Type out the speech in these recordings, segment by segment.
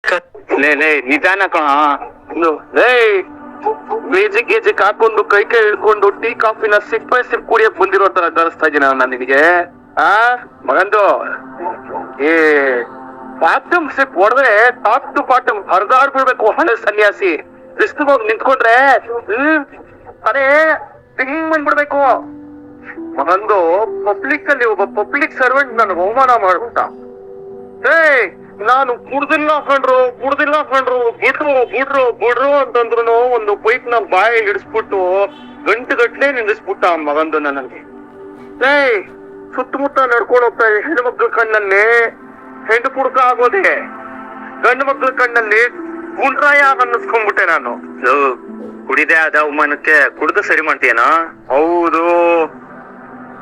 ಲೇ ನಿಧಾನ ಕಣ. ಬೇಜಿಗೆ ಹಾಕೊಂಡು ಕೈ ಹಿಡ್ಕೊಂಡು ಟೀ ಕಾಫಿನ ಸಿಪ್ ಕುಡಿಯಕ್ ಬಂದಿರೋ ತರ ಕಳಿಸ್ತಾ ಇದೀನಿ ನಾನು ನಿನಗೆ. ಮಗಂದು ಏ ಬಾತ್ರೂಮ್ ಸಿಪ್ ಹೊಡೆದ್ರೆ ಟಾಪ್ ಟು ಬಾಟಮ್ ಹರಿದಾಡ್ಬಿಡ್ಬೇಕು. ಹಳೆ ಸನ್ಯಾಸಿ ರಿಸ್ಕ್ ಹೋಗಿ ನಿಂತ್ಕೊಂಡ್ರೆ ಅದೇ ತಿಂಗ್ ಬಂದ್ಬಿಡ್ಬೇಕು. ಮಗಂದು ಪಬ್ಲಿಕ್ ಅಲ್ಲಿ ಒಬ್ಬ ಪಬ್ಲಿಕ್ ಸರ್ವೆಂಟ್ ನನಗೆ ಅವಮಾನ ಮಾಡ್ಬಿಟ್ಟ. ನಾನು ಕುಡ್ದಿಲ್ಲ ಕಣ್ರು ಬಿಡ್ರು ಅಂತಂದ್ರು ಒಂದು ಬೈಕ್ ನ ಬಾಯಿ ಹಿಡಿಸ್ಬಿಟ್ಟು ಗಂಟೆ ನಿಲ್ಲಿಸ್ಬಿಟ್ಟ ಮಗಂದು ನನಗೆ. ಸುತ್ತಮುತ್ತ ನಡ್ಕೊಂಡು ಹೋಗ್ತಾ ಹೆಣ್ಮಕ್ಳ ಕಣ್ಣಲ್ಲಿ ಹೆಣ್ಣು ಪುಡ್ಕ ಆಗೋದೆ, ಗಂಡು ಮಕ್ಳ ಕಣ್ಣಲ್ಲಿ ಗುಂಡ್ರಾಯ ಅನ್ನಿಸ್ಕೊಂಡ್ಬಿಟ್ಟೆ ನಾನು. ಕುಡಿದೇ ಆದ ಅವಮಾನಕ್ಕೆ ಕುಡ್ದು ಸರಿ ಮಾಡ್ತೀಯನ? ಹೌದು.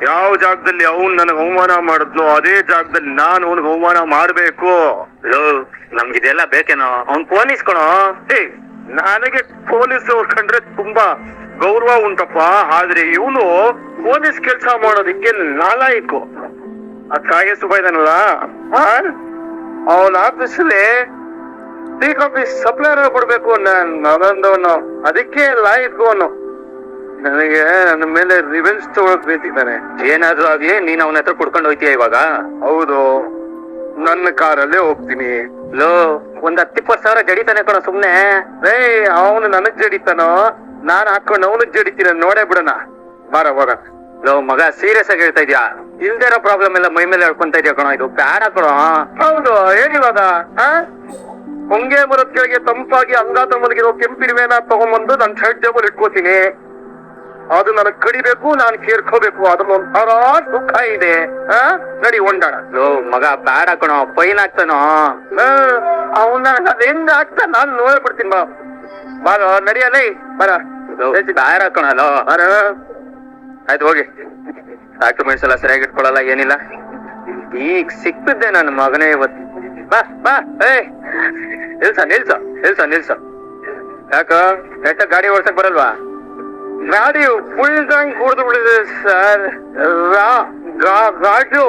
ಯಾವ ಜಾಗದಲ್ಲಿ ಅವನ್ ನನಗೆ ಅವಮಾನ ಮಾಡಿದ್ನೋ ಅದೇ ಜಾಗದಲ್ಲಿ ನಾನು ಅವನಿಗೆ ಅವಮಾನ ಮಾಡ್ಬೇಕು. ನಮ್ಗಿದೆಲ್ಲ ಬೇಕೇನೋ? ಅವ್ನ್ ಪೊಲೀಸ್ ಕಣೋ. ನನಗೆ ಪೊಲೀಸ್ ಅವ್ರು ಕಂಡ್ರೆ ತುಂಬಾ ಗೌರವ ಉಂಟಪ್ಪ. ಆದ್ರೆ ಇವನು ಪೊಲೀಸ್ ಕೆಲ್ಸ ಮಾಡೋದಿಕ್ಕೆ ನಾಲಾಯಿಕು. ಆ ಕಾಗೆ ಸುಬ್ಬ ಇದಾನಲ್ಲ, ಅವನ ಆಫೀಸಲ್ಲಿ ಟೀ ಕಾಫಿ ಸಪ್ಲೈರ್ ಕೊಡ್ಬೇಕು ಅದೊಂದವನು, ಅದಕ್ಕೆ ಲಾಯಿಕು ಅವನು. ನನಗೆ ನನ್ನ ಮೇಲೆ ರಿವೆಂಜ್ ತಗೊಳಕ್ ಬೇಕಿದ್ದಾನೆ. ಏನಾದ್ರೂ ಆಗ್ಲಿ ನೀನ್ ಅವನ ಹತ್ರ ಕುಡ್ಕೊಂಡು ಹೋಯ್ತೀಯ ಇವಾಗ? ಹೌದು, ನನ್ನ ಕಾರಲ್ಲೇ ಹೋಗ್ತೀನಿ. ಒಂದ್ 10-20 ಜಡಿತಾನೆ ಕಣ ಸುಮ್ನೆ. ಅವನು ನನಗ್ ಜಡಿತಾನೋ ನಾನ್ ಹಾಕೊಂಡು ಅವನಿಗೆ ಜಡಿತೀನ ನೋಡೇ ಬಿಡೋಣ. ಬಾರ ಹೋಗ. ಮಗ ಸೀರಿಯಸ್ ಆಗಿ ಹೇಳ್ತಾ ಇದ್ಯಾ? ಇಲ್ದೇರೋ ಪ್ರಾಬ್ಲಮ್ ಎಲ್ಲ ಮೈ ಮೇಲೆ ಹೇಳ್ಕೊಂತ ಇದೆಯಾ ಕಣ? ಇದು ಬ್ಯಾಡ ಕಣ. ಹೌದು, ಏನಿವಾಗ ಹೊಂಗೆ ಮರದ ಕೆಳಗೆ ತಂಪಾಗಿ ಅಂಗಾತ ಮಲಗಿರೋ ಕೆಂಪಿರುವೆನ ತಗೊಂಬಂದು ನನ್ನ ಶರ್ಟ್ ಜೇಬಲ್ ಇಟ್ಕೋತೀನಿ. ಅದು ನನಗ್ ಕಡಿಬೇಕು, ನಾನು ಕೇರ್ಕೋಬೇಕು. ಅದನ್ನೊಂಥರ ಸುಖ ಇದೆ. ನಡಿ ಹೊಂಡಾಡ. ಮಗ ಬ್ಯಾಡ ಕಣೋ, ಫೈನ್ ಆಗ್ತಾನೋ. ಅವನ ಹೆಂಗ ಆಗ್ತಾ ನಾನು ನೋಡ್ಬಿಡ್ತೀನಿ. ಬಾ ಬಾರ ನಡಿಯಲ್ಲ ಬರ. ಬ್ಯಾಡ ಕಣೋ ಬರ. ಆಯ್ತು ಹೋಗಿ. ಡಾಕ್ಯುಮೆಂಟ್ಸ್ ಎಲ್ಲ ಸರಿಯಾಗಿ ಇಟ್ಕೊಳಲ್ಲ, ಏನಿಲ್ಲ. ಈಗ ಸಿಕ್ತಿದ್ದೆ ನನ್ನ ಮಗನೇ ಇವತ್ತು. ಬಾ ಬಾ. ನಿಲ್ಸ. ಯಾಕ ನೆಟ್ಟ ಗಾಡಿ ಓಡ್ಸಕ್ ಬರಲ್ವಾ? ಗಾಡಿ ಫುಲ್ ಟ್ಯಾಂಕ್ ಕುಡಿದು ಬಿಡಿದೆ ಸರ್. ಗಾಡಿ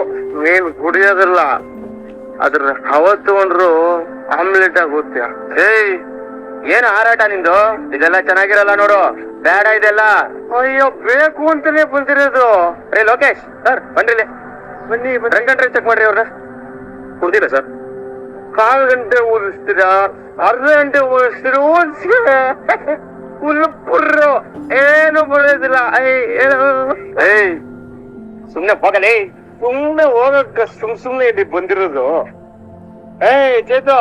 ನೀನ್ ಕುಡಿಯೋದಿಲ್ಲ, ಅದ್ರ ಅವತ್ತು ತಗೊಂಡ್ರು ಆಮ್ಲೆಟ್ ಆಗುತ್ತೆ. ಏನ್ ಹಾರಾಟ ನಿಂದು? ಇದೆಲ್ಲ ಚೆನ್ನಾಗಿರಲ್ಲ ನೋಡು, ಬೇಡ ಇದೆಲ್ಲ. ಅಯ್ಯೋ ಬೇಕು ಅಂತಾನೆ ಬಂದಿರೋದು. ಲೋಕೇಶ್ ಸರ್ ಬನ್ರಿ, ಬನ್ನಿ ರಂಗಂಡ್ರೆ ಚೆಕ್ ಮಾಡ್ರಿ. ಅವ್ರನ್ನ ಕುಡ್ದಿಲ್ಲ ಸರ್? 1/4 ಗಂಟೆ ಓದಿಸ್ತೀರಾ, ಅರ್ಧ ಗಂಟೆ ಓದಿಸ್ತೀರಾ? ಪುರ್ರು ಏನು ಬರೋದಿಲ್ಲ. ಸುಮ್ನೆ ಹೋಗಲೇ, ಸುಮ್ನೆ ಹೋಗಕ್ಕ ಸುಮ್ನೆ ಇಲ್ಲಿ ಬಂದಿರೋದು. ಚೇತೋ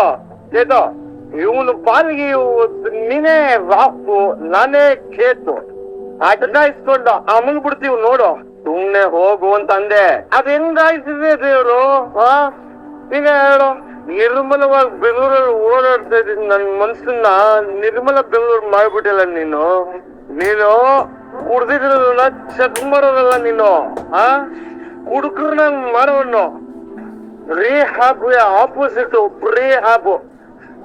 ಇವನು ಪಾಲಿಗೆ ನೀನೇ ರಾಪು, ನಾನೇ ಕೇತು. ಅಡ್ಡಾಯಿಸ್ಕೊಂಡು ಅಮ್ಮನ್ ಬಿಡ್ತೀವಿ ನೋಡು. ಸುಮ್ನೆ ಹೋಗು ಅಂತ ಅಂದೆ. ಅದ್ ಹೆಂಗಾಯ್ತಿದೆ ದೇವ್ರು? ಈಗ ಹೇಳು. ನಿರ್ಮಲವಾಗಿ ಬೆಂಗಳೂರಲ್ಲಿ ಓಡಾಡ್ತಾ ಇದ್ದೀನಿ. ನನ್ ಮನ್ಸನ್ನ ನಿರ್ಮಲ ಬೆಂಗಳೂರು ಮಾಡ್ಬಿಟ್ಟಿಲ್ಲ ನೀನು ಕುಡ್ದಿದ್ರಲ್ಲ, ಚೆಕ್ ಮಾಡೋದಲ್ಲ ನೀನು. ಕುಡುಕ್ರನ್ನ ಮಾಡೋನು ರಿಹ್ಯಾಬ್ ಆಪೋಸಿಟ್ ರಿಹ್ಯಾಬ್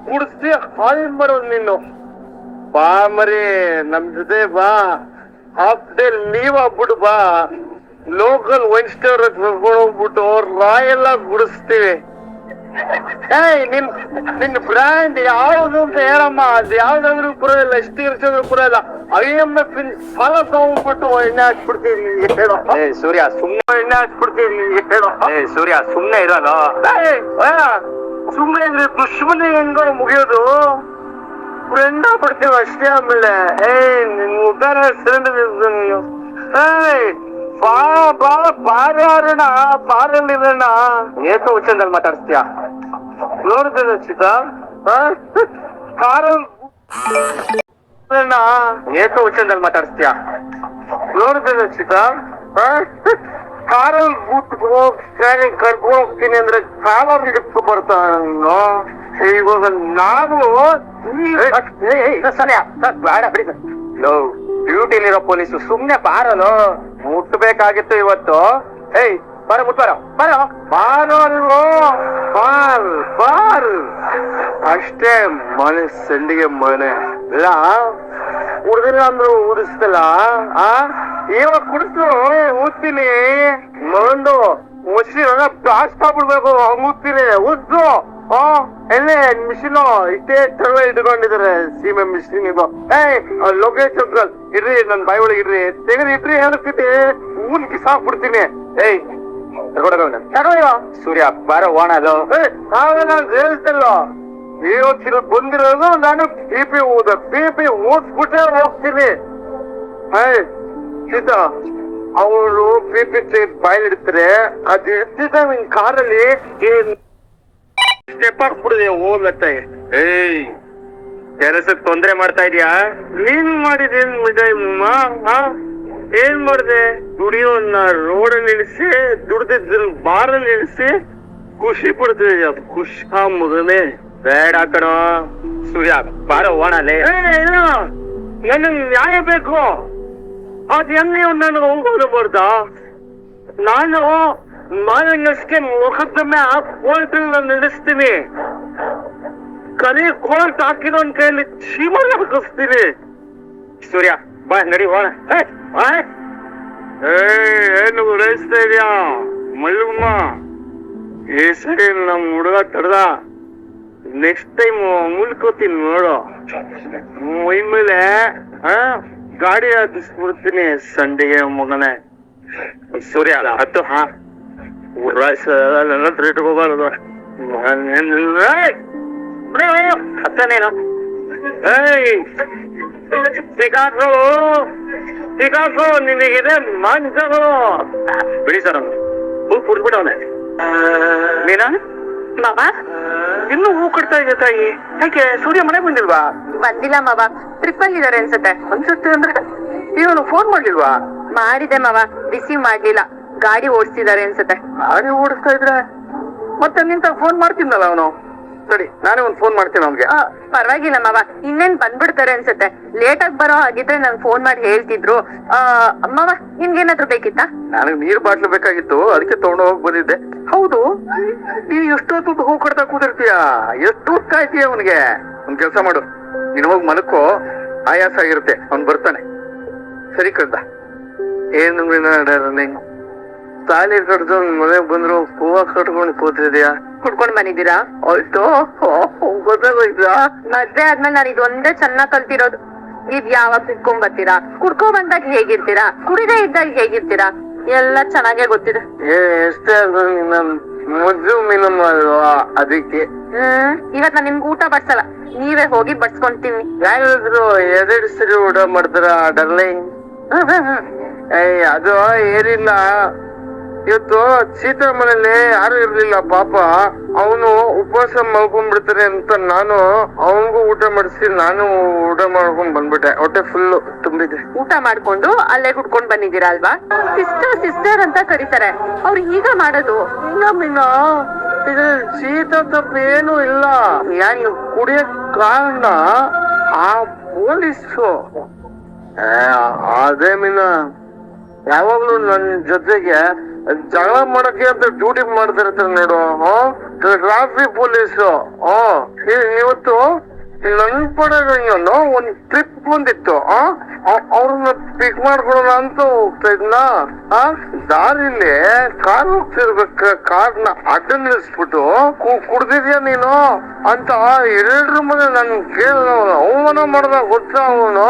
ಕುಡಿಸಿ ಹಾಳು ಮಾಡೋದು ನೀನು. ಬಾ ಮರಿ ನಮ್ ಜೊತೆ ಬಾ. ಹಾಫ್ ಡೇ ಲೀವ್ ಆಗ್ಬಿಡು ಬಾ. ಲೋಕಲ್ ವೈನ್ ಸ್ಟೋರ್ ಕರ್ಕೊಂಡು ಹೋಗ್ಬಿಟ್ಟು ರಾಯೆಲ್ಲ ಗುಡಿಸ್ತೀವಿ. ನಿನ್ ಬ್ರ್ಯಾಂಡ್ ಯಾವ್ದು ಅಂತ ಹೇಳಮ್ಮ. ಅದು ಯಾವ್ದಾದ್ರು ಪುರಲ್ಲ, ಎಷ್ಟು ಇರ್ಸಿದ್ರು ಪುರಲ್ಲ. IMF ಸಾಲ ತಗೊಂಡ್ಬಿಟ್ಟು ಎಣ್ಣೆ ಹಾಕ್ಬಿಡ್ತೀವಿ. ಸೂರ್ಯ ಸುಮ್ನೆ ಎಣ್ಣೆ ಹಾಕ್ಬಿಡ್ತೀವಿ. ಸೂರ್ಯ ಸುಮ್ನೆ ಇರಲ್ಲ. ಸುಮ್ನೆ ಇದ್ರೆ ದುಶ್ಮನಿ ಹೆಂಗೋ ಮುಗಿಯೋದು. ಫ್ರೆಂಡ್ ಆಗ್ಬಿಡ್ತೀವಿ ಅಷ್ಟೇ. ಆಮೇಲೆ ನಿನ್ ಉದ್ದಾರ ನೀನು. ಬಾರೋಣ ಬಾರಲ್ಲಿರೋಣ. ಏಕ ಉಚ್ಚಂದಲ್ಲಿ ಮಾತಾಡ್ತೀಯ ನೋಡಿದ್ರೆ ಚಿತ? ಏಕ ಉಚ್ಚಂದಲ್ಲಿ ಮಾತಾಡ್ತೀಯ ನೋಡಿದ್ರೆ ಚಿತ? ಕಾರಲ್ಲಿ ಕರ್ಕೊಂಡು ಹೋಗ್ತೀನಿ ಅಂದ್ರೆ ಕಾಲರ್ ಹಿಡಿದು ಬರ್ತಾನು. ಇವಾಗ ನಾವು ಬೇಡ ಬಿಡಿ. ಡ್ಯೂಟಿಲಿರೋ ಪೊಲೀಸು ಸುಮ್ನೆ ಬಾರಲು ಮುಟ್ಬೇಕಾಗಿತ್ತು ಇವತ್ತು. ಬಾರು ಅಷ್ಟೇ. ಮನೆ ಸಂಡಿಗೆ ಮನೆ ಇಲ್ಲ ಕುಡ್ದಿಲ್ಲ ಅಂದ್ರು ಊದಿಸ್ತಲ್ಲ. ಇವಾಗ ಕುಡಿದು ಊದ್ತೀನಿ. ಮೊಂಡು ಮುಸಿ ಬ್ಲಾಸ್ಟ್ ಆಗ್ಬಿಡ್ಬೇಕು, ಹಂಗ್ ಊದ್ತೀನಿ. ಉದ್ದು ಎಲ್ಲಿ ಮಿಷಿನ್ ಇಷ್ಟೇ ತರವ ಇಟ್ಕೊಂಡಿದ್ದಾರೆ ಸೀಮೆ ಮಿಷಿನ್ ಇದು. ಲೋಕೇಶ್ ಅಂಕಲ್ ಇಡ್ರಿ, ನನ್ ಬಾಯಿ ಒಳಗೆ ಇಡ್ರಿ, ತೆಗೆದು ಇಡ್ರಿ, ಹೇಳಕ್ತಿದ್ದೆ ಊನ್ ಕಿಸಾಕ್ಬಿಡ್ತೀನಿ. ಸೂರ್ಯ ಬಾರ ಓಣ ಅದು ನಾನು ಹೇಳ್ತಿಲ್ಲ. ಇವತ್ತಿನ ಬಂದಿರೋದು ನಾನು ಪಿಪಿ ಓದ್ಬಿಟ್ಟೆ ಹೋಗ್ತೀನಿ. ಸೀತಾ ಅವರು ಪಿಪಿ ಬಾಯಿಲ್ ಇಡ್ತಾರೆ, ಅದು ಎತ್ತಿದ ನಿನ್ ಕಾರಲ್ಲಿ ಸ್ಟೆಪ್ ಹಾಕ್ಬಿಡಿದೆ ಹೋಗ್ಲತ್ತ. ಕೆಲಸಕ್ಕೆ ತೊಂದ್ರೆ ಮಾಡ್ತಾ ಇದೀಯಾ? ನೀನ್ ಮಾಡಿದೇನ್ ಏನ್ ಮಾಡ್ದೆ? ದುಡಿಯೋನ್ನ ರೋಡಲ್ಲಿ ಇಳಿಸಿ, ದುಡ್ದಿದ್ದಲ್ಲಿ ಬಾರಲ್ಲಿ ಇಳಿಸಿ ಖುಷಿ ಪಡ್ತಿದ್ಯ. ಖುಷಿ ಮಗನೇ ಬೇಡ ಕಣೋ. ಸೂರ್ಯ ಬಾರ ಓಣಲೆ. ನನಗೆ ನ್ಯಾಯ ಬೇಕು. ಅದ್ ಹೆಂಗೆ ನನಗೆ ಹೋಗ್ಬೋದ? ನಾನು ಮಾನವಷ್ಟೇ ಮೊಕದ್ದಮೆ ಕೋರ್ಟ್ ನಡೆಸ್ತೀನಿ. ಕರಿ ಕೋರ್ಟ್ ಹಾಕಿದವನ್ ಕೈಯಲ್ಲಿ ಜೀವನ ಹಾಕಿಸ್ತೀನಿ. ಸೂರ್ಯ ಬಾ ನಡಿ ಹೋಣ. ಏನು ರೈಸ್ತಾ ಇದೆಯಾ ಮಲ್ಲಮ್ಮ? ಈ ಸರಿ ನಮ್ ಹುಡುಗ ತಡ್ದ, ನೆಕ್ಸ್ಟ್ ಟೈಮ್ ಮುಲ್ಕೋತೀನಿ ನೋಡು. ಮೈ ಮೇಲೆ ಗಾಡಿ ಹತ್ತಿಸ್ಬಿಡ್ತೀನಿ ಸಂಡಿಗೆ ಮಗನೇ. ಸೂರ್ಯ ಹತ್ತು. ಇಟ್ಕೋಬಾರದು ಹತ್ತನೇನು? ಸಿಗಾಸು ನಿನಗಿದೆ ಮಾಂಸರು. ಬಿಡಿ ಸರ್ ಹೂ ಕುಡ್ಬಿಟ್ಟವನೆ. ನೀನಾ ಮಾವ ಇನ್ನೂ ಹೂ ಕೊಡ್ತಾ ಇದೆ ತಾಯಿ. ಯಾಕೆ ಸೂರ್ಯ ಮನೆ ಬಂದಿಲ್ವಾ? ಬಂದಿಲ್ಲ ಮಾವ, ಟ್ರಿಪ್ ಅಲ್ಲಿದ್ದಾರೆ ಅನ್ಸುತ್ತೆ. ಅಂದ್ರೆ ಇವನು ಫೋನ್ ಮಾಡ್ಲಿಲ್ವಾ? ಮಾಡಿದೆ ಮಾವ, ರಿಸೀವ್ ಮಾಡ್ಲಿಲ್ಲ. ಗಾಡಿ ಓಡಿಸ್ತಿದ್ದಾರೆ ಅನ್ಸುತ್ತೆ. ಗಾಡಿ ಓಡಿಸ್ತಾ ಇದ್ರೆ ಮತ್ತೆ ನಿಂತ ಫೋನ್ ಮಾಡ್ತೀನಲ್ಲ ಅವನು. ಸರಿ, ನಾನೇ ಒಂದು ಫೋನ್ ಮಾಡ್ತೀನಿ ಅವನ್ಗೆ. ಪರವಾಗಿಲ್ಲ ಮಾವ, ಇನ್ನೇನ್ ಬಂದ್ಬಿಡ್ತಾರೆ ಅನ್ಸುತ್ತೆ. ಲೇಟ್ ಆಗಿ ಬರೋ ಹಾಗಿದ್ರೆ ನನ್ ಫೋನ್ ಮಾಡಿ ಹೇಳ್ತಿದ್ರು. ಮಾವ ನಿಮ್ಗೇನಾದ್ರು ಬೇಕಿತ್ತಾ? ನನಗೆ ನೀರ್ ಬಾಟ್ಲು ಬೇಕಾಗಿತ್ತು, ಅದಕ್ಕೆ ತಗೊಂಡು ಹೋಗಿ ಬಂದಿದ್ದೆ. ಹೌದು, ನೀನ್ ಎಷ್ಟೊತ್ತು ಹೂ ಕೊಡ್ತಾ ಕೂತಿರ್ತೀಯ? ಎಷ್ಟು ಕಾಯ್ತೀಯ ಅವನಿಗೆ? ಒಂದ್ ಕೆಲ್ಸ ಮಾಡು, ನೀನ್ ಹೋಗಿ ಮಲಕ್ಕೋ, ಆಯಾಸ ಆಗಿರುತ್ತೆ, ಅವ್ನ್ ಬರ್ತಾನೆ. ಸರಿ ಕಳ್ದ. ಏನು ತಾಲಿ ಕಟ್ದು ಮನೆಗ್ ಬಂದ್ರು ಹೂವ ಕಟ್ಕೊಂಡು ಕೂತಿದ್ಯಾ? ಕುಡ್ಕೊಂಡ್ ಬಂದಿದ್ದೀರಾ? ಆಯ್ತು, ಗೊತ್ತಾಗೋಯ್ತಾ? ಮದ್ವೆ ಆದ್ಮೇಲೆ ನಾನು ಇದೊಂದೇ ಚೆನ್ನಾಗ್ ಕಲ್ತಿರೋದು. ಇದ್ ಯಾವಾಗ ಕುಡ್ಕೊಂಡ್ ಬರ್ತೀರಾ, ಕುಡ್ಕೊಂಡ್ ಬಂದಾಗ ಹೇಗಿರ್ತೀರಾ, ಕುಡಿದೇ ಇದ್ದಾಗ ಹೇಗಿರ್ತೀರಾ, ಎಲ್ಲ ಚೆನ್ನಾಗೇ ಗೊತ್ತಿದೆ. ಎಷ್ಟೇ ಮುದ್ದು ಮಿನಮ್ ಅಲ್ವಾ, ಅದಕ್ಕೆ. ಇವತ್ ನಾನ್ ನಿಮ್ಗೆ ಊಟ ಬಡ್ಸಲ್ಲ, ನೀವೇ ಹೋಗಿ ಬಡ್ಸ್ಕೊಂತೀನಿ. ಯಾರಾದ್ರು ಎರಡ್ ಸರಿ ಊಟ ಮಾಡ್ತಾರ ಡರ್ಲಿಂಗ್? ಅದು ಏನಿಲ್ಲ, ಇವತ್ತು ಸೀತಾ ಮನೇಲಿ ಯಾರು ಇರ್ಲಿಲ್ಲ ಪಾಪ. ಅವನು ಉಪವಾಸ ಮಲ್ಕೊಂಡ್ಬಿಡ್ತಾರೆ ಅಂತ ನಾನು ಅವನಿಗೂ ಊಟ ಮಾಡಿಸಿ ನಾನು ಊಟ ಮಾಡ್ಕೊಂಡ್ ಬಂದ್ಬಿಟ್ಟೆ. ಹೊಟ್ಟೆ ಫುಲ್ ತುಂಬಿದೆ. ಊಟ ಮಾಡ್ಕೊಂಡು ಅಲ್ಲೇ ಕುಡ್ಕೊಂಡ್ ಬಂದಿದ್ದೀರಾ ಅಲ್ವಾ? ಸಿಸ್ಟರ್ ಅಂತ ಕರೀತಾರೆ, ಅವ್ರು ಈಗ ಮಾಡೋದು. ಮೀನಾ, ಇದು ಸೀತಾ ತಪ್ಪು ಏನು ಇಲ್ಲ. ನಾನು ಕುಡಿಯಕ್ ಕಾರಣ ಆ ಪೊಲೀಸು. ಅದೇ ಮೀನಾ, ಯಾವಾಗ್ಲೂ ನನ್ ಜೊತೆಗೆ ಜಗಳ ಮಾಡಕ್ಕೆ ಅಂತ ಡ್ಯೂಟಿ ಮಾಡ್ತಿರ್ತಾರೆ ನೋಡು. Traffic police. ಇವತ್ತು ನನ್ ಪಡೆಗೋ ಒಂದ್ ಟ್ರಿಪ್ ಬಂದಿತ್ತು. ಅವ್ರನ್ನ ಪಿಕ್ ಮಾಡ್ಕೊಳೋಣ ಅಂತ ಹೋಗ್ತಾ ಇದ್ನ. ದಾರಿಲಿ ಕಾರ್ ಹೋಗ್ತಿರ್ಬೇಕ, ಕಾರ್ನ ಅಡ್ಡ ನಿಲ್ಸ್ಬಿಟ್ಟು ಕುಡ್ದಿದ್ಯಾ ನೀನು ಅಂತ ಎರಡ್ರ ಮುಂದೆ ನನ್ ಕೇಳ ಅವಮಾನ ಮಾಡ್ದಾಗ ಗೊತ್ತ. ಅವನು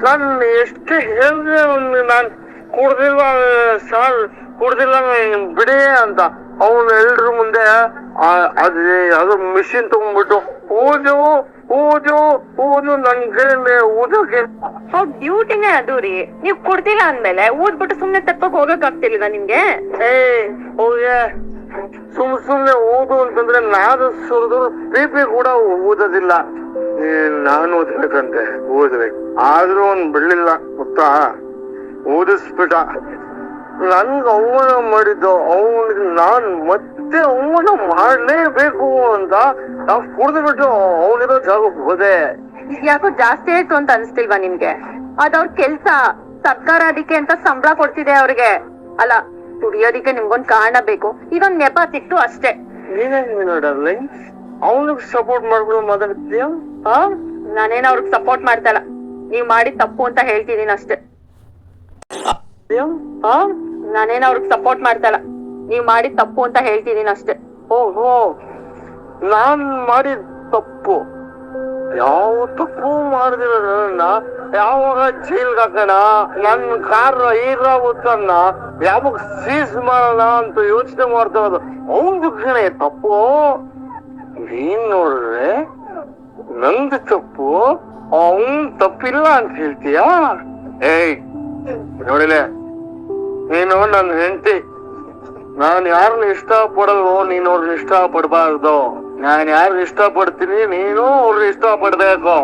ನಾನು ಎಷ್ಟು ಹೇಳಿದೆ ನಾನ್ ಕುಡ್ದಿಲ್ಲ ಸಾರ್, ಕುಡ್ದಿಲ್ಲ ಬಿಡಿ ಅಂತ. ಅವನು ಎಲ್ರ ಮುಂದೆ ಅದು ಮಿಷಿನ್ ತಗೊಂಡ್ಬಿಟ್ಟು ಊದು ನನ್ ಕೈಯಲ್ಲಿ ಊದಕ್ಕೆ. ಡ್ಯೂಟಿನೇ ಅದು ರೀ. ನೀವ್ ಕುಡ್ದಿಲ್ಲ ಅಂದ್ಮೇಲೆ ಊದ್ಬಿಟ್ಟು ಸುಮ್ನೆ ತಪ್ಪಕ್ ಹೋಗಕ್ ಆಗ್ತಿಲ್ಲ ನಿಮ್ಗೆ? ಹೋಗೆ ಸುಮ್ನೆ ಊದು ಅಂತಂದ್ರೆ ನಾದು ಸುರಿದು ಪಿಪಿ ಕೂಡ ಊದೋದಿಲ್ಲ. ನಾನು ಓದ್ಬೇಕಂತೆ, ಓದ್ಬೇಕು. ಆದ್ರೂ ಅವ್ನ್ ಬಿಡ್ಲಿಲ್ಲ ಗೊತ್ತಾ, ಊದಿಸ್ಬಿಟ್ಟ. ನನ್ಗೆ ಅವಮಾನ ಮಾಡಿದ್ದು ಅವನಿಗೆ ನಾನ್ ಮತ್ತೆ ಅವಮಾನ ಮಾಡ್ಲೇಬೇಕು ಅಂತ ನಾವು ಕುಡ್ದು ಬಿಟ್ಟು ಅವನಿರೋ ಜಾಗಕ್ಕೆ ಹೋದೆ. ಯಾಕೋ ಜಾಸ್ತಿ ಆಯ್ತು ಅಂತ ಅನ್ಸ್ತಿಲ್ವಾ ನಿಮ್ಗೆ? ಅದವ್ರ ಕೆಲ್ಸ. ಸರ್ಕಾರ ಅದಕ್ಕೆ ಅಂತ ಸಂಬಳ ಕೊಡ್ತಿದೆ ಅವ್ರಿಗೆ. ಅಲ್ಲ, ಕುಡಿಯೋದಿಕ್ಕೆ ನಿಮ್ಗೊಂದ್ ಕಾರಣ ಬೇಕು, ಇದೊಂದ್ ನೆಪ ಸಿಕ್ತು ಅಷ್ಟೇ. ನೀನೇನ್ ನೋಡಲ್ಲ, ಅವನಿಗೆ ಸಪೋರ್ಟ್ ಮಾಡ್ಬಿಡು ಮಾತಾಡ್ತೀಯ? ನಾನೇನ್ ಅವ್ರಿಗೆ ಸಪೋರ್ಟ್ ಮಾಡ್ತಾ ಇಲ್ಲ, ನೀವ್ ಮಾಡಿ ತಪ್ಪು ಅಂತ ಹೇಳ್ತಿದೀನಿ ಅಷ್ಟೇ. ನಾನೇನ್ ಅವ್ರಿಗೆ ಸಪೋರ್ಟ್ ಮಾಡ್ತಾ ಇಲ್ಲ, ನೀವ್ ಮಾಡಿ ತಪ್ಪು ಅಂತ ಹೇಳ್ತಿದೀನಿ ಅಷ್ಟೇ. ಓಹೋ, ನಾನ್ ಮಾಡಿದ ತಪ್ಪು ಯಾವ ತಪ್ಪು ಮಾಡಿದಿರ ನನ್ನ ಯಾವಾಗ ಜೈಲ್ಗೆ ಹಾಕೋಣ ನನ್ ಕಾರ್ ಐರಾವತನ್ನ ಯಾವಾಗ ಸೀಸ್ ಮಾಡೋಣ ಅಂತ ಯೋಚನೆ ಮಾಡ್ತಾ ಇರೋದು ಅವನ್ ಕಣೆ ತಪ್ಪು. ನೀನ್ ನೋಡ್ರೆ ನಂದು ತಪ್ಪು ಅವನ್ ತಪ್ಪಿಲ್ಲ ಅಂತ ಹೇಳ್ತೀಯಾ? ಏಯ್ ನೋಡಿಲೆ, ನೀನು ನನ್ನ ಹೆಂಡತಿ, ನಾನ್ ಯಾರನ್ನ ಇಷ್ಟ ಪಡಲ್ವೋ ನೀನು ಅವ್ರನ್ನ ಇಷ್ಟ ಪಡಬಾರ್ದು. ನಾನ್ ಯಾರನ್ನ ಇಷ್ಟ ಪಡ್ತೀನಿ ನೀನು ಅವ್ರನ್ನ ಇಷ್ಟ ಪಡ್ಬೇಕು.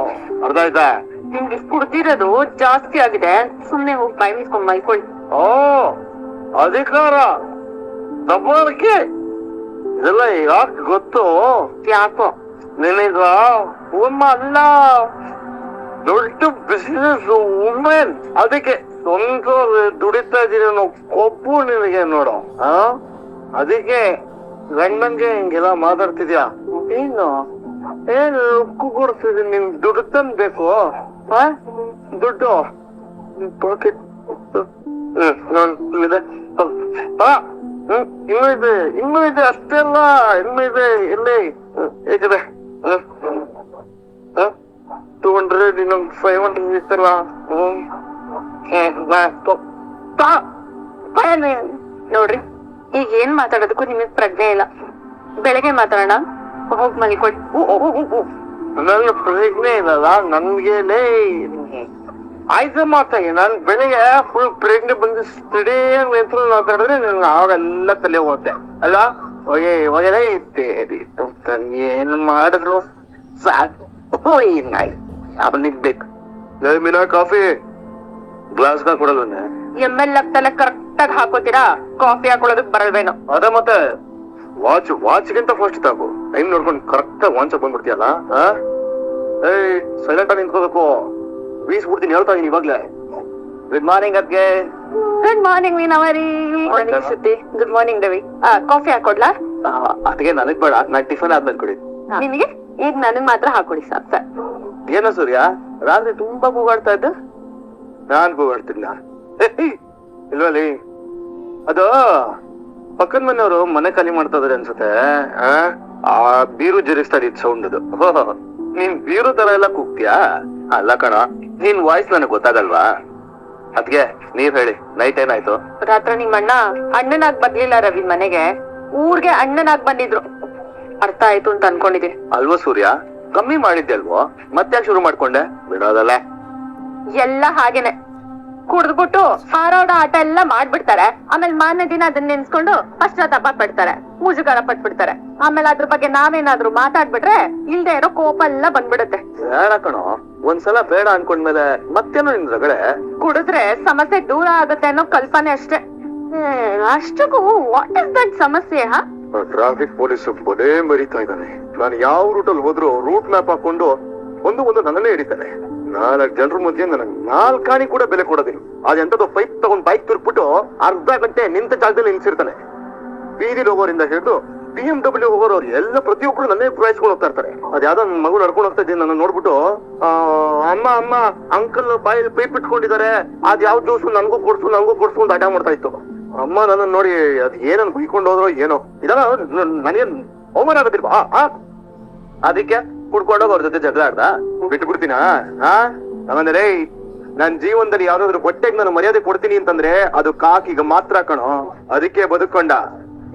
ಅರ್ಥ ಆಯ್ತಾ? ನಿಮ್ಗೆ ಕುಡ್ದಿರೋದು ಜಾಸ್ತಿ ಆಗಿದೆ, ಸುಮ್ನೆ ಹೋಗಿ ಬಾಯಿ ಮುಚ್ಕೊಂಡ್ ಮಲ್ಕೊಳ್ಳಿ. ಓ ಅಧಿಕಾರ ದಬ್ಬಾಳಿಕೆ ಇದೆಲ್ಲ ಯಾಕೆ ಗೊತ್ತು? ಯಾಕೋ ನಿನಗ ಉಮ್ಮ ಅಲ್ಲ, ದೊಡ್ಡ ಬಿಸಿನೆಸ್ ವುಮೆನ್, ಅದಕ್ಕೆ ಸ್ವಂತ ದುಡಿತಾ ಇದೀನಿ ಅನ್ನೋ ಕೊಬ್ಬು ನಿನಗೆ ನೋಡು. ಅದಕ್ಕೆ ಗಂಡಂಗೆ ಹಿಂಗೆಲ್ಲ ಮಾತಾಡ್ತಿದ್ಯಾ? ಏನು ಉಕ್ಕು ಕೊಡ್ತಿದ್ದೀನಿ, ನಿನ್ ದುಡ್ಡು ತಂದ್ಬೇಕು. ದುಡ್ಡು ಪಾಕೆಟ್ ಇನ್ನೂ ಇದೆ ಅಷ್ಟೆಲ್ಲ, ಇನ್ನೂ ಇದೆ. ಎಲ್ಲಿ ಹೇಗಿದೆ? 200 ಇನ್ನೊಂದು 500 ಇತ್ತಲ್ಲ. ನೋಡ್ರಿ, ಈಗ ಏನ್ ಮಾತಾಡೋದಕ್ಕೂ ನಿಮಗ್ ಪ್ರಜ್ಞೆ ಇಲ್ಲ. ಬೆಳಗ್ಗೆ ಮಾತಾಡೋಣ, ಹೋಗ್ ಮಲ್ಕೊಳ್ಳಿ. ನನ್ನ ಪ್ರಜ್ಞೆ ಇಲ್ಲಲ್ಲ ನನ್ಗೇನೆ. ಆಯ್ತು ಮಾತಾಗಿ ನಾನ್ ಬೆಳಿಗ್ಗೆ ಫುಲ್ ಪ್ರೆಗ್ನೆ ಬಂದು ಸ್ಟಡಿ ನಿಂತು ಮಾತಾಡಿದ್ರೆ ನನ್ ಅವಾಗೆಲ್ಲ ತಲೆ ಹೋಗುತ್ತೆ ಅಲ್ಲ. ಹೊಗೆ ಇತ್ತೆ ಏನ್ ಮಾಡಿದ್ರು ಸಾಕು. ಬೇಕು ಮೀನಾ ಕಾಫಿ ಗ್ಲಾಸ್ ಕೊಡಲ್ವೇ? ML ಆಗ್ತಲ್ಲ ಕರೆಕ್ಟ್ ಆಗಿ ಹಾಕೋತೀರಾ, ಕಾಫಿ ಹಾಕೊಳ್ಳೋದಕ್ ಬರಲ್ವೇನೋ. ಅದ ಮತ್ತೆ ವಾಚ್ಗಿಂತ ಫಸ್ಟ್ ತಾಕು ಟೈಮ್ ನೋಡ್ಕೊಂಡು ಕರೆಕ್ಟ್ ಆಗಿ ವಾಚ್ ಬಂದ್ಬಿಡ್ತೀಯಲ್ಲ. ಏಯ್ ಸೈಲೆಂಟ್ ಆಗಿ ನಿಂತ್ಕೋಬೇಕು, ಬೀಸ್ಬಿಡ್ತೀನಿ ಹೇಳ್ತಾ ಇದೀನಿ ಇವಾಗ್ಲೇ. ಗುಡ್ ಮಾರ್ನಿಂಗ್ ಅದ್ಗೆ. ಗುಡ್ ಮಾರ್ನಿಂಗ್ ಮೀನಾವರಿ. ಸುದ್ದಿ ಗುಡ್ ಮಾರ್ನಿಂಗ್ ರವಿ. ಕಾಫಿ ಹಾಕೊಡ್ಲಾ? ಅದಕ್ಕೆ ನನಗ್ ಬೇಡ, ನಾನ್ ಟಿಫನ್ ಆದ್ಮೇಲೆ ಕೊಡಿ. ನಿನಗೆ ಈಗ ನನಗ್ ಮಾತ್ರ ಹಾಕೊಡಿ ಸಾಕ್ ಸರ್. ಏನೋ ಸೂರ್ಯ ರಾತ್ರಿ ತುಂಬಾ ಕೂಗಾಡ್ತಾ ಇದ್ದ? ನಾನ್ ಕೂಗಾಡ್ತಿದ್ನ ಇಲ್ವಲ್ಲಿ? ಅದು ಪಕ್ಕದ ಮನೆಯವರು ಮನೆ ಖಾಲಿ ಮಾಡ್ತಾ ಇದಾರೆ ಅನ್ಸುತ್ತೆ. ಆ ಬೀರು ಜರಿಸ್ತಾ ಇದ್ ಸೌಂಡ್ ಅದು. ನೀನ್ ಬೀರು ತರ ಎಲ್ಲ ಕೂಗ್ತೀಯಾ? ಅಲ್ಲ ಕಣ, ನಿನ್ ವಾಯ್ಸ್ ನನಗ್ ಗೊತ್ತಾಗಲ್ವಾ? ಅದ್ಗೆ ನೀವ್ ಹೇಳಿ, ನೈಟ್ ಏನಾಯ್ತು? ರಾತ್ರಿ ನಿಮ್ ಅಣ್ಣನಾಗ್ ಬರ್ಲಿಲ್ಲ ರವಿ ಮನೆಗೆ, ಊರ್ಗೆ ಅಣ್ಣನಾಗ್ ಬಂದಿದ್ರು. ಅರ್ಥ ಆಯ್ತು ಅಂತ ಅನ್ಕೊಂಡಿದೀನಿ. ಅಲ್ವೋ ಸೂರ್ಯ, ಕಮ್ಮಿ ಮಾಡಿದ್ದೆ ಅಲ್ವೋ, ಮತ್ತೆ ಶುರು ಮಾಡ್ಕೊಂಡೆ? ಬಿಡೋದಲ್ಲ ಎಲ್ಲ ಹಾಗೇನೆ, ಕುಡ್ದ್ಬಿಟ್ಟು ಹಾರಾಡ ಆಟ ಎಲ್ಲ ಮಾಡ್ಬಿಡ್ತಾರೆ. ಆಮೇಲೆ ಮಾರನೇ ದಿನ ಅದನ್ನ ನೆನ್ಸ್ಕೊಂಡು ಪಶ್ಚಾತ್ತಾಪ ಪಡ್ತಾರೆ, ಮುಜುಗರ ಪಟ್ಬಿಡ್ತಾರೆ. ಆಮೇಲೆ ಅದ್ರ ಬಗ್ಗೆ ನಾವೇನಾದ್ರೂ ಮಾತಾಡ್ಬಿಟ್ರೆ ಇಲ್ದೇ ಇರೋ ಕೋಪ ಎಲ್ಲ ಬಂದ್ಬಿಡುತ್ತೆ. ಬೇಡ ಕಣೋ, ಒಂದ್ಸಲ ಬೇಡ ಅನ್ಕೊಂಡ್ಮೇಲೆ ಮತ್ತೇನೋ ನಿನ್ ರಗಳೆ. ಕುಡಿದ್ರೆ ಸಮಸ್ಯೆ ದೂರ ಆಗುತ್ತೆ ಅನ್ನೋ ಕಲ್ಪನೆ ಅಷ್ಟೇ. ಅಷ್ಟಕ್ಕೂ ವಾಟ್ ಇಸ್ ದಟ್ ಸಮಸ್ಯೆ? ಟ್ರಾಫಿಕ್ ಪೊಲೀಸ್ ಬಡೇ ಮರಿತಾ ಇದ್ದಾನೆ. ನಾನು ಯಾವ ರೂಟಲ್ಲಿ ಹೋದ್ರು ರೂಟ್ ಮ್ಯಾಪ್ ಹಾಕೊಂಡು ಒಂದು ನನ್ನನ್ನೇ ಹಿಡಿತಾನೆ. 4 ಜನರ ಮಧ್ಯೆ ನನಗೆ 4 ಕಾಣಿ ಕೂಡ ಬೆಲೆ ಕೊಡೋದಿಲ್ಲ. ಅದೆಂತದ್ದು ಪೈಪ್ ತಗೊಂಡ್ ಬೈಕ್ ತುರ್ಬಿಟ್ಟು ಅರ್ಧ ಗಂಟೆ ನಿಂತ ಜಾಗದಲ್ಲಿ ನಿಲ್ಸಿರ್ತಾನೆ. ಬೀದಿಲಿ ಹೋಗೋರಿಂದ ಹಿಡಿದು BMW ಹೋಗೋರು ಎಲ್ಲ ಪ್ರತಿಯೊಬ್ಬರು ನನ್ನೇ ಪೂರೈಸ್ಕೊಂಡು ಹೋಗ್ತಾ ಇರ್ತಾರೆ. ಅದ್ ಯಾವ್ದೋ ನನ್ ಮಗು ನಡ್ಕೊಂಡು ಹೋಗ್ತಾ ಇದ್ದೀನಿ, ನನ್ನ ನೋಡ್ಬಿಟ್ಟು ಅಮ್ಮ ಅಂಕಲ್ ಬಾಯಲ್ಲಿ ಪೈಪ್ ಇಟ್ಕೊಂಡಿದ್ದಾರೆ, ಅದ್ ಯಾವ ಜ್ಯೂಸ್ ನನ್ಗೂ ಕೊಡ್ಸು ಅಂತ ಆಟ ಮಾಡ್ತಾ ಇತ್ತು. ಅಮ್ಮ ನನ್ನ ನೋಡಿ ಅದ್ ಏನನ್ ಬೈಕೊಂಡು ಹೋದ್ರೋ ಏನೋ. ಇದೆಲ್ಲ ನನಗೇನ್ ಅವಮಾನ ಆಗೋದಿಲ್ವಾ? ಅದಕ್ಕೆ ಕುಡ್ಕೊಂಡೋಗ ಅವ್ರ ಜೊತೆ ಜಗಳ ಆಡ್ದ ಬಿಟ್ಬಿಡ್ತೀನ? ಹಂಗಂದ್ರೆ ನನ್ ಜೀವನದಲ್ಲಿ ಯಾವ್ದಾದ್ರು ಹೊಟ್ಟೆಗೆ ನಾನು ಮರ್ಯಾದೆ ಕೊಡ್ತೀನಿ ಅಂತಂದ್ರೆ ಅದು ಕಾಕಿಗ ಮಾತ್ರ ಕಣೋ. ಅದಕ್ಕೆ ಬದುಕೊಂಡ,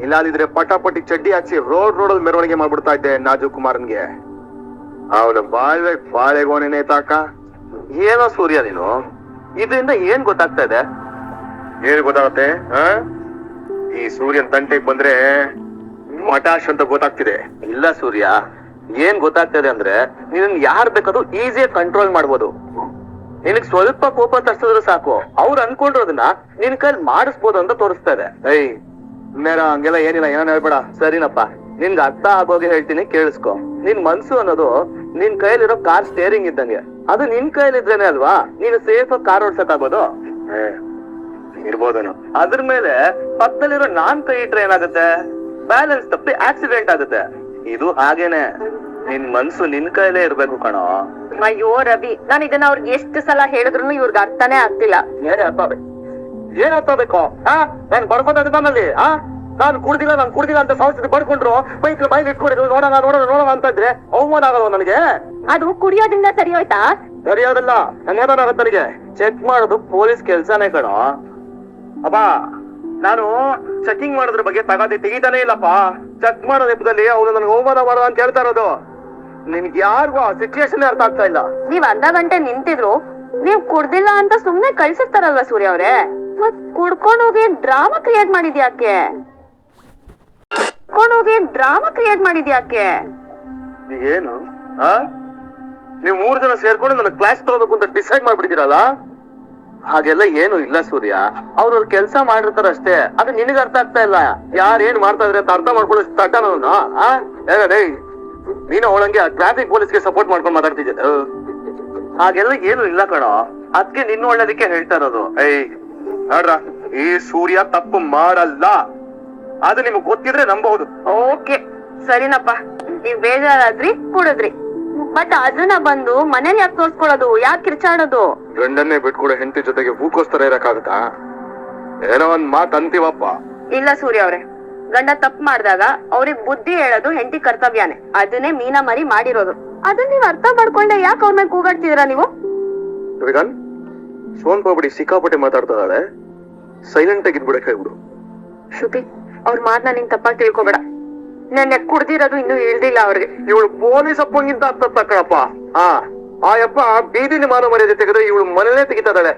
ಇಲ್ಲಾದಿದ್ರೆ ಪಟಾಪಟಿ ಚಡ್ಡಿ ಹಾಕ್ಸಿ ರೋಡಲ್ಲಿ ಮೆರವಣಿಗೆ ಮಾಡ್ಬಿಡ್ತಾ ಇದ್ದೆ ನಾಜು ಕುಮಾರನ್ಗೆ. ಅವನ ಬಾಳೆಗೋಣೆನೆ ತಾಕ. ಏನೋ ಸೂರ್ಯ ನೀನು, ಇದರಿಂದ ಏನ್ ಗೊತ್ತಾಗ್ತಾ ಇದೆ? ಏನ್ ಗೊತ್ತಾಗತ್ತೆ? ಈ ಸೂರ್ಯನ್ ತಂಟೆಗೆ ಬಂದ್ರೆ ಮಟಾಶ್ ಅಂತ ಗೊತ್ತಾಗ್ತಿದೆ. ಇಲ್ಲ ಸೂರ್ಯ, ಏನ್ ಗೊತ್ತಾಗ್ತದೆ ಅಂದ್ರೆ ನೀನ್ ಯಾರ್ ಬೇಕಾದ್ರೂ ಈಸಿಯಾಗಿ ಕಂಟ್ರೋಲ್ ಮಾಡ್ಬೋದು. ನಿನಗ್ ಸ್ವಲ್ಪ ಕೋಪ ತರ್ಸಿದ್ರೆ ಸಾಕು, ಅವ್ರು ಅನ್ಕೊಂಡಿರೋದನ್ನ ನಿನ್ ಕೈಲಿ ಮಾಡಿಸ್ಬೋದು ಅಂತ ತೋರಿಸ್ತಾ ಇದೆ. ಮೇರ ಹಂಗೆಲ್ಲ ಏನಿಲ್ಲ, ಏನೋ ಹೇಳ್ಬೇಡ ಸರಿನಪ್ಪ. ನಿನ್ಗೆ ಅರ್ಥ ಆಗೋಗೆ ಹೇಳ್ತೀನಿ, ಕೇಳಿಸ್ಕೊ. ನಿನ್ ಮನ್ಸು ಅನ್ನೋದು ನಿನ್ ಕೈಲಿರೋ ಕಾರ್ ಸ್ಟೇರಿಂಗ್ ಇದ್ದಂಗೆ. ಅದು ನಿನ್ ಕೈಲಿದ್ರೇನೆ ಅಲ್ವಾ ನೀನು ಸೇಫ್ ಆಗಿ ಕಾರ್ ಓಡ್ಸಕ್ ಆಗೋದು. ಇರ್ಬೋದೇನೋ. ಅದ್ರ ಮೇಲೆ ಪಕ್ಕದಲ್ಲಿರೋ ನಾನ್ ಕೈ ಇಟ್ರೆ ಏನಾಗುತ್ತೆ? ಬ್ಯಾಲೆನ್ಸ್ ತಪ್ಪಿ ಆಕ್ಸಿಡೆಂಟ್ ಆಗುತ್ತೆ. ಇದು ಹಾಗೇನೆ, ನಿನ್ ಮನ್ಸು ನಿನ್ ಕೈಲೇ ಇರ್ಬೇಕು ಕಣೋ. ಅಯ್ಯೋ ರವಿ, ನಾನು ಇದನ್ನ ಅವ್ರಿಗೆ ಎಷ್ಟು ಸಲ ಹೇಳಿದ್ರು ಇವ್ರಿಗೆ ಅರ್ಥನೇ ಆಗ್ತಿಲ್ಲ. ಏನ್ ಅರ್ಥ ಬೇಕು? ನಾನ್ ಬಡ್ಕೋತ ನನ್ನಲ್ಲಿ ನಾನು ಕುಡ್ದಿಲ್ಲ ಅಂತ ಸಂಸ್ಥೆ ಪಡ್ಕೊಂಡ್ರು ಬೈಕ್ ಬೈಲ್ ಇಟ್ಕೊಂಡಿದ್ರು ನೋಡೋಣ ಅಂತ ಇದ್ರೆ ಅವಮಾನ ಆಗಲ್ವ ನನಗೆ? ಅದು ಕುಡಿಯೋದ್ರಿಂದ ಸರಿ ಹೋಯ್ತಾ? ಸರಿಯಾದಲ್ಲ, ನನಗೆ ನನಗೆ ಚೆಕ್ ಮಾಡೋದು ಪೊಲೀಸ್ ಕೆಲ್ಸನೇ ಕಣ. ಅಪ್ಪ ನಾನು ಚೆಕಿಂಗ್ ಮಾಡೋದ್ರ ಬಗ್ಗೆ ತಗಾದಿ ತೆಗಿತಾನೆ ಇಲ್ಲಪ್ಪ. ಚೆಕ್ ಮಾಡೋ ನೆಪದಲ್ಲಿ ಅವ್ರು ನನಗೆ ಅವಮಾನ ಮಾಡೋ ಅಂತ ಹೇಳ್ತಾ ಇರೋದು. ನಿನ್ಗೆ ಯಾರಿಗೂ ಆ ಸಿಚುವೇಶನ್ ಅರ್ಥ ಆಗ್ತಾ ಇಲ್ಲ. ನೀವ್ ಅರ್ಧ ಗಂಟೆ ನಿಂತಿದ್ರು ನೀವ್ ಕುಡ್ದಿಲ್ಲ ಅಂತ ಸುಮ್ನೆ ಕಳ್ಸಿರ್ತಾರಲ್ವಾ ಸೂರ್ಯ ಅವ್ರೆ? ಮತ್ ಕುಡ್ಕೊಂಡ್ ಹೋಗಿ ಡ್ರಾಮಾ ಕ್ರಿಯೇಟ್ ಮಾಡಿದ್ಯಾಕೆ? ಏನು ನೀವ್ 3 ಜನ ಸೇರ್ಕೊಂಡು ನನ್ನ ಕ್ಲಾಸ್ ತಗೋಬೇಕು ಅಂತ ಡಿಸೈಡ್ ಮಾಡ್ಬಿಟ್ಟಿದ್ದೀರಲ್ಲ? ಹಾಗೆಲ್ಲ ಏನು ಇಲ್ಲ ಸೂರ್ಯ, ಅವ್ರವ್ರ ಕೆಲ್ಸ ಮಾಡಿರ್ತಾರ ಅಷ್ಟೇ. ಅದು ನಿನಗೆ ಅರ್ಥ ಆಗ್ತಾ ಇಲ್ಲ. ಯಾರು ಏನ್ ಮಾಡ್ತಾ ಇದ್ರೆ ಅಂತ ಅರ್ಥ ಮಾಡ್ಕೊಳ್ಳೋ ತಟ್ಟನ ನೀನು ಅವಳಂಗೆ ಟ್ರಾಫಿಕ್ ಪೊಲೀಸ್ಗೆ ಸಪೋರ್ಟ್ ಮಾಡ್ಕೊಂಡು ಮಾತಾಡ್ತಿದ್ದೆ. ಹಾಗೆಲ್ಲ ಏನು ಇಲ್ಲ ಕಣೋ, ಅದಕ್ಕೆ ನಿನ್ನ ಒಳ್ಳೇದಕ್ಕೆ ಹೇಳ್ತಾ ಇರೋದು. ನೋಡ್ರ, ಈ ಸೂರ್ಯ ತಪ್ಪು ಮಾಡಲ್ಲ, ಅದು ನಿಮಗ್ ಗೊತ್ತಿದ್ರೆ ನಂಬಹುದು. ಓಕೆ ಸರಿನಪ್ಪ, ನೀವ್ ಬೇಜಾರಾದ್ರಿ ಕುಡಿದ್ರಿ, ಬಟ್ ಅದನ್ನ ಬಂದು ಮನೇಲಿ ಯಾಕೆ ತೋರ್ಸ್ಕೊಳ್ಳೋದು? ಯಾಕೆ ಕಿರ್ಚಾಡೋದು? ಗಂಡನ್ನೇ ಬಿಟ್ಕೊಡೋ ಹೆಂಡತಿ ಜೊತೆಗೆ ಹೂಕೋಸ್ತರ ಇರಕ್ಕಾಗತ್ತಾ? ಏನೋ ಒಂದ್ ಮಾತ್ ಅಂತೀವಪ್ಪ. ಇಲ್ಲ ಸೂರ್ಯ ಅವ್ರೆ, ಗಂಡ ತಪ್ಪು ಮಾಡಿದಾಗ ಅವ್ರಿಗೆ ಬುದ್ಧಿ ಹೇಳೋದು ಹೆಂಡತಿ ಕರ್ತವ್ಯನೇ. ಅದನ್ನೇ ಮೀನಾ ಮರಿ ಮಾಡಿರೋದು. ಅದನ್ನ ನೀವ್ ಅರ್ಥ ಮಾಡ್ಕೊಂಡೆ ಯಾಕೆ ಅವ್ರ ಮೇಲೆ ಕೂಗಾಡ್ತಿದ್ದೀರಾ ನೀವು? ಸೋನ್ ಪಾಪಡಿ ಸಿಕ್ಕಾಪಟ್ಟೆ ಮಾತಾಡ್ತಾ ಇದ್ದಾಳೆ, ಸೈಲೆಂಟ್ ಆಗಿ ಇದ್ಬಿಡಕ್ಕೆ ಹೇಳ್ಬಿಡು. ಶ್ರುತಿ, ಅವ್ರ ಮಾತನ್ನ ನೀನ್ ತಪ್ಪಾಗಿ ತಿಳ್ಕೊಬೇಡ. ನೆನ್ನೆ ಕುಡ್ದಿರೋದು ಇನ್ನೂ ಹೇಳ್ದಿಲ್ಲ ಅವ್ರಿಗೆ. ಇವಳು ಪೊಲೀಸ್ ಅಪ್ಪಂಗಿಂತ ಹತ್ತ ಕಣಪ್ಪ. ಆ ಯಪ್ಪ ಬೀದಿಲಿ ಮಾನವ ಮರ್ಯಾದೆ ತೆಗೆದ್ರೆ ಇವಳು ಮನೇಲೆ ತೆಗಿತಾ ಇದ್ದಾಳೆ.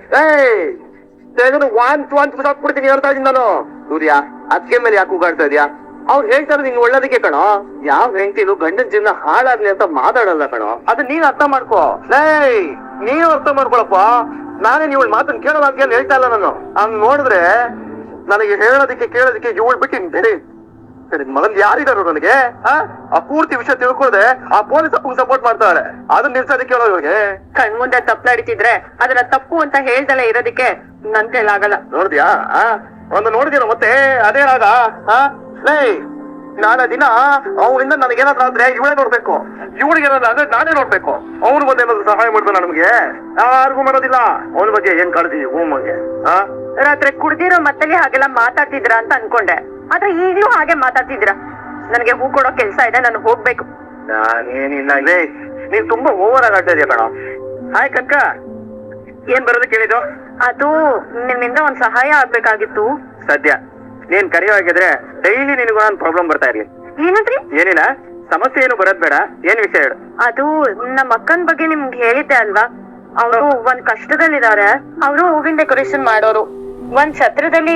ತೆಗೆದು ವಾಂತ್ ಬಿಸಾಕ್ಬಿಡ್ತೀನಿ ಹೇಳ್ತಾ ಇದ್ದೀನಿ ನಾನು. ಸೂರ್ಯ, ಅದಕ್ಕೆ ಮೇಲೆ ಯಾಕೆ ಕೂಗಾಡ್ತಾ ಇದೀಯಾ? ಅವ್ರು ಹೇಳ್ತಾರೆ ನಿಂಗೆ ಒಳ್ಳೇದಕ್ಕೆ ಕಣೋ. ಯಾವ ಹೆಂಡತಿಲು ಗಂಡನ ಜೀವನ ಹಾಳಾಗ್ಲಿ ಅಂತ ಮಾತಾಡಲ್ಲ ಕಣೋ. ಅದನ್ನ ನೀನ್ ಅರ್ಥ ಮಾಡ್ಕೋ. ನೀನು ಅರ್ಥ ಮಾಡ್ಕೊಳಪ್ಪ. ನಾನೇ ಇವಳು ಮಾತನ್ನ ಕೇಳೋಲ್ಲ ಅಂತ ಹೇಳ್ತಾ ಇಲ್ಲ ನಾನು. ಹಂಗ್ ನೋಡಿದ್ರೆ ನನಗೆ ಹೇಳೋದಕ್ಕೆ ಕೇಳೋದಕ್ಕೆ ಇವಳು ಬಿಟ್ಟು ಬೇರೆ ಮಗನ್ ಯಾರಿದಾರು ನನಗೆ? ಆ ಪೂರ್ತಿ ವಿಷಯ ತಿಳ್ಕೊಳ್ದೆ ಆ ಪೊಲೀಸ್ ಅಪ್ಪಂಗ್ ಸಪೋರ್ಟ್ ಮಾಡ್ತಾಳೆ. ಅದನ್ನ ನಿಲ್ಸೋದಕ್ಕೆ ಹೇಳೋ ಇವ್ರಿಗೆ. ಕಣ್ಮುಂದೆ ತಪ್ಪಲಾಡಿತಿದ್ರೆ ಅದನ್ನ ತಪ್ಪು ಅಂತ ಹೇಳ್ದಲ್ಲ ಇರೋದಕ್ಕೆ ನನ್ ಕೈಲಾಗಲ್ಲ. ನೋಡಿದ್ಯಾ? ಒಂದು ನೋಡಿದ್ಯಾ ಮತ್ತೆ ಅದೇನಾಗ? ನಾಳೆ ದಿನ ಅವರಿಂದ ನನಗೇನಾದ್ರೂ ಆದ್ರೆ ಇವಳೇ ನೋಡ್ಬೇಕು, ಇವಳಿಗೆ ಏನಾದ್ರು ಆದ್ರೆ ನಾನೇ ನೋಡ್ಬೇಕು. ಅವ್ರ ಬಗ್ಗೆ ಏನಾದ್ರು ಸಹಾಯ ಮಾಡ್ತಾನ ನಮ್ಗೆ? ಯಾರಿಗೂ ಮಾಡೋದಿಲ್ಲ. ಅವನ ಬಗ್ಗೆ ಏನ್ ಕಾಳಜಿ ಹೋಮಗೆ? ರಾತ್ರಿ ಕುಡ್ದಿರೋ ಮತ್ತಲ್ಲಿ ಹಾಗೆಲ್ಲ ಮಾತಾಡ್ತಿದ್ರ ಅಂತ ಅನ್ಕೊಂಡೆ, ಆದ್ರೆ ಈಗ್ಲೂ ಹಾಗೆ ಮಾತಾಡ್ತಿದ್ರ. ನನ್ಗೆ ಹೂ ಕೊಡೋ ಕೆಲ್ಸ ಇದೆ, ನಾನು ಹೋಗ್ಬೇಕು. ನಾನೇನಿಲ್ಲ ಇಲ್ಲೇ, ನೀನ್ ತುಂಬಾ ಓವರ್ ಆಗಿ ಆಡ್ತಾ ಇದೀಯ ಕಣ. ಹಾಯ್ ಕಕ್ಕ, ಏನ್ ಬರೋದಕ್ಕೆ ಹೇಳಿದ್ದು? ಅದು ನಿಮ್ಮಿಂದ ಒಂದ್ ಸಹಾಯ ಆಗ್ಬೇಕಾಗಿತ್ತು. ಸದ್ಯ ನೀನ್ ಕರೆಯೋಗಿದ್ರೆ ಡೈಲಿ ನಿನಗೂ ನಾನು ಪ್ರಾಬ್ಲಮ್ ಬರ್ತಾ ಇರ್ಲಿ. ಏನಂದ್ರಿ? ಏನಿಲ್ಲ, ಸಮಸ್ಯೆ ಏನು ಬರೋದ್ ಬೇಡ. ಏನ್ ವಿಷಯ ಹೇಳು? ಅದು ನಮ್ಮ ಅಕ್ಕನ್ ಬಗ್ಗೆ ನಿಮ್ಗೆ ಹೇಳಿದ್ದೆ ಅಲ್ವಾ? ಅವರು ಒಂದ್ ಕಷ್ಟದಲ್ಲಿದ್ದಾರೆ. ಅವರು ಹೂವಿನ ಡೆಕೋರೇಷನ್ ಮಾಡೋರು. ಒಂದ್ ಛತ್ರದಲ್ಲಿ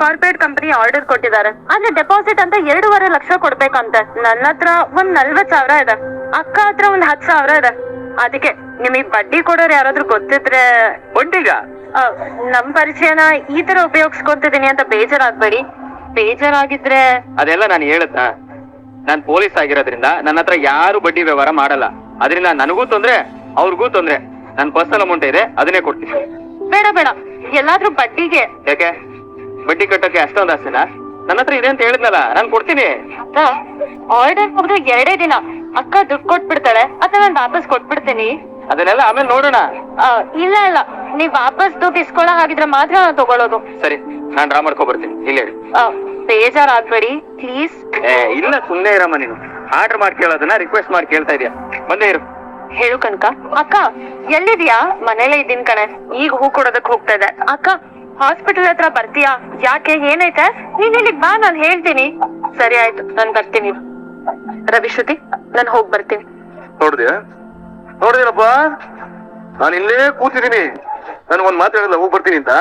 ಕಾರ್ಪೊರೇಟ್ ಕಂಪನಿ ಆರ್ಡರ್ ಕೊಟ್ಟಿದ್ದಾರೆ. ಆದ್ರೆ ಡೆಪಾಸಿಟ್ ಅಂತ 2.5 ಲಕ್ಷ ಕೊಡ್ಬೇಕಂತೆ. ನನ್ನ ಹತ್ರ ಒಂದ್ 40,000 ಇದೆ, ಅಕ್ಕ ಹತ್ರ ಒಂದ್ 10,000 ಇದೆ. ಅದಕ್ಕೆ ನಿಮಗ್ ಬಡ್ಡಿ ಕೊಡೋರು ಯಾರಾದ್ರೂ ಗೊತ್ತಿದ್ರೆ. ಬಡ್ಡಿಗ? ನಮ್ ಪರಿಚಯನ ಈ ತರ ಉಪಯೋಗಿಸ್ಕೊಂತಿದೀನಿ ಅಂತ ಬೇಜಾರಾಗ್ಬೇಡಿ. ಬೇಜಾರಾಗಿದ್ರೆ ಅದೆಲ್ಲ ನಾನು ಹೇಳದ್ನ. ನಾನ್ ಪೊಲೀಸ್ ಆಗಿರೋದ್ರಿಂದ ನನ್ನ ಹತ್ರ ಯಾರು ಬಡ್ಡಿ ವ್ಯವಹಾರ ಮಾಡಲ್ಲ. ಅದರಿಂದ ನನಗೂ ತೊಂದ್ರೆ, ಅವ್ರಿಗೂ ತೊಂದ್ರೆ. ನನ್ ಪರ್ಸನಲ್ ಅಮೌಂಟ್ ಇದೆ, ಅದನ್ನೇ ಕೊಡ್ತೀನಿ. ಬೇಡ, ಎಲ್ಲಾದ್ರೂ ಬಡ್ಡಿಗೆ. ಯಾಕೆ? ಬಡ್ಡಿ ಕಟ್ಟೋಕೆ ಅಷ್ಟೊಂದು ಆಸೆನಾ? ನನ್ನ ಹತ್ರ ಇದೆ ಅಂತ ಹೇಳಿದ್ನಲ್ಲ, ನಾನ್ ಕೊಡ್ತೀನಿ. ಆರ್ಡರ್ ಮುಗ್ದು 2 ದಿನ ಅಕ್ಕ ದುಡ್ಡು ಕೊಟ್ಬಿಡ್ತಾಳೆ ಅಥವಾ ನಾನು ವಾಪಸ್ ಕೊಟ್ಬಿಡ್ತೀನಿ. ಅದನ್ನೆಲ್ಲ ಆಮೇಲೆ ನೋಡೋಣ. ಇಲ್ಲ, ನೀವ್ ವಾಪಸ್ ದುಡ್ಡು ಇಸ್ಕೊಳ್ಳೋ ಹಾಗಿದ್ರೆ ಮಾತ್ರ ನಾನು ತಗೊಳ್ಳೋದು. ಸರಿ, ನಾನ್ ಡ್ರಾ ಮಾಡ್ಕೊ ಬರ್ತೀನಿ. ಇಲ್ಲ ಹೇಳಿ. ಬೇಜಾರಾಗ್ಬೇಡಿ ಪ್ಲೀಸ್. ಇಲ್ಲ, ಸುಮ್ನೆ ಇರಮ್ಮ. ನೀನು ಆರ್ಡರ್ ಮಾಡಿ ಕೇಳೋದನ್ನ ರಿಕ್ವೆಸ್ಟ್ ಮಾಡಿ ಕೇಳ್ತಾ ಇದೀಯ. ಬಂದೇ ಇರು. ಹೇಳು ಕನಕ. ಅಕ್ಕ ಎಲ್ಲಿದ್ಯಾ? ಮನೇಲೆ ಇದ್ದೀನಿ ಕಣೆ. ಈಗ ಹೂ ಕೊಡೋದಕ್ ಹೋಗ್ತಾ ಇದೆ. ಅಕ್ಕ ಹಾಸ್ಪಿಟಲ್ ಹತ್ರ ಬರ್ತೀಯಾ? ಯಾಕೆ, ಏನೈತೆ? ನೀನ್ ಇಲ್ಲಿಗ್ ಬಾ, ನಾನು ಹೇಳ್ತೀನಿ. ಸರಿ ಆಯ್ತು, ನಾನ್ ಬರ್ತೀನಿ. ರವಿಶ್ರುತಿ, ನಾನು ಹೋಗ್ ಬರ್ತೀನಿ. ನೋಡಿದೇನಪ್ಪ, ನಾನು ಇಲ್ಲೇ ಕೂತಿದ್ದೀನಿ. ನನ್ಗೊಂದ್ ಮಾತು ಹೇಳಿಲ್ಲ ಹೋಗ್ ಬರ್ತೀನಿ ಅಂತ.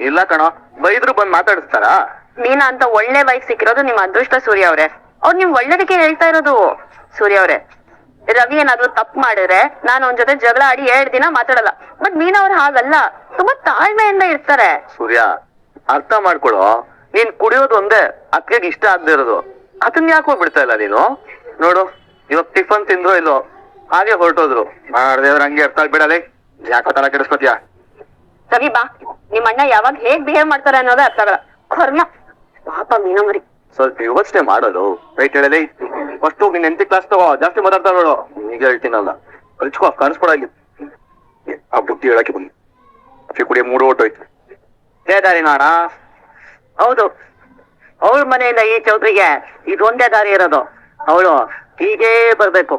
ಇಲ್ಲ ಕಣ, ಬೈದ್ರು ಬಂದ್ ಮಾತಾಡಿಸ್ತಾರ? ನೀನ ಅಂತ ಒಳ್ಳೆ ವೈಫ್ ಸಿಕ್ಕಿರೋದು ನಿಮ್ ಅದೃಷ್ಟ ಸೂರ್ಯ ಅವ್ರೆ. ಅವ್ರು ನಿಮ್ ಒಳ್ಳೇದಕ್ಕೆ ಹೇಳ್ತಾ ಇರೋದು. ಸೂರ್ಯ ಅವ್ರೆ, ರವಿ ಏನಾದ್ರು ತಪ್ಪು ಮಾಡಿದ್ರೆ ನಾನು ಅವನ ಜೊತೆ ಜಗಳ ಆಡಿ 2 ದಿನ ಮಾತಾಡಲ್ಲ. ಬಟ್ ಮೀನಾ ಅವ್ರು ಹಾಗಲ್ಲ, ತುಂಬಾ ತಾಳ್ಮೆಯಿಂದ ಇರ್ತಾರೆ. ಸೂರ್ಯ, ಅರ್ಥ ಮಾಡ್ಕೊಳು. ನೀನ್ ಕುಡಿಯೋದು ಒಂದೇ ಅಕ್ಕಿಗೆ ಇಷ್ಟ ಆಗದೆ ಇರೋದು. ಅದನ್ನ ಯಾಕೆ ಹೋಗ್ಬಿಡ್ತಾ ಇಲ್ಲ ನೀನು? ನೋಡು, ಇವಾಗ ಟಿಫನ್ ತಿಂದ್ರು ಇಲ್ಲೋ, ಹಾಗೆ ಹೊರಟೋದ್ರು. ಮಾಡ್ದೇವ್ರ ಹಂಗೆ ಅರ್ಥ ಆಗ್ಬಿಡಲಿ. ಯಾಕೋ ತಲೆ ಕೆಡಿಸ್ಕೊತೀಯ? ರವಿ ಬಾ, ನಿಮ್ ಅಣ್ಣ ಯಾವಾಗ ಹೇಗ್ ಬಿಹೇವ್ ಮಾಡ್ತಾರೆ ಅನ್ನೋದೇ ಅರ್ಥ ಆಗಲ್ಲ. ಕರ್ಮ ಪಾಪ ಮೀನಮರಿ. ಸ್ವಲ್ಪ ಯೋಚನೆ ಮಾಡೋದು. ರೈಟ್ ಹೇಳಲಿ. ಫಸ್ಟ್ ಹೋಗಿ ನಿನ್ 8th ಕ್ಲಾಸ್ ತಗೋ. ಜಾಸ್ತಿ ಮಾತಾಡ್ತಾ ನೋಡು. ಈಗ ಹೇಳ್ತೀನಲ್ಲ, ಕಲ್ಚ್ಕೋ, ಕಾಣಿಸ್ಕೊಡಾಗಿ. ಆ ಬುದ್ಧಿ ಹೇಳಕ್ಕೆ ಬಂದು ಕುಡಿಯ 3 ಓಟೋಯ್ತು. ದಾರಿ ನಾಣ ಹೌದು, ಅವಳ ಮನೆಯಿಂದ ಈ ಚೌಟ್ರಿಗೆ ಇದೊಂದೇ ದಾರಿ ಇರೋದು. ಅವಳು ಹೀಗೇ ಬರ್ಬೇಕು.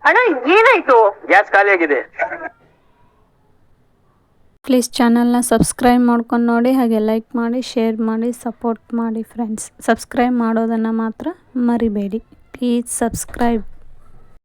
ಅಣ್ಣ ಏನಾಯ್ತು? ಗ್ಯಾಸ್ ಖಾಲಿ ಆಗಿದೆ. ಪ್ಲೀಸ್ ಚಾನಲ್ನ ಸಬ್ಸ್ಕ್ರೈಬ್ ಮಾಡ್ಕೊಂಡು ನೋಡಿ, ಹಾಗೆ ಲೈಕ್ ಮಾಡಿ, ಶೇರ್ ಮಾಡಿ, ಸಪೋರ್ಟ್ ಮಾಡಿ ಫ್ರೆಂಡ್ಸ್. ಸಬ್ಸ್ಕ್ರೈಬ್ ಮಾಡೋದನ್ನು ಮಾತ್ರ ಮರಿಬೇಡಿ. Please subscribe.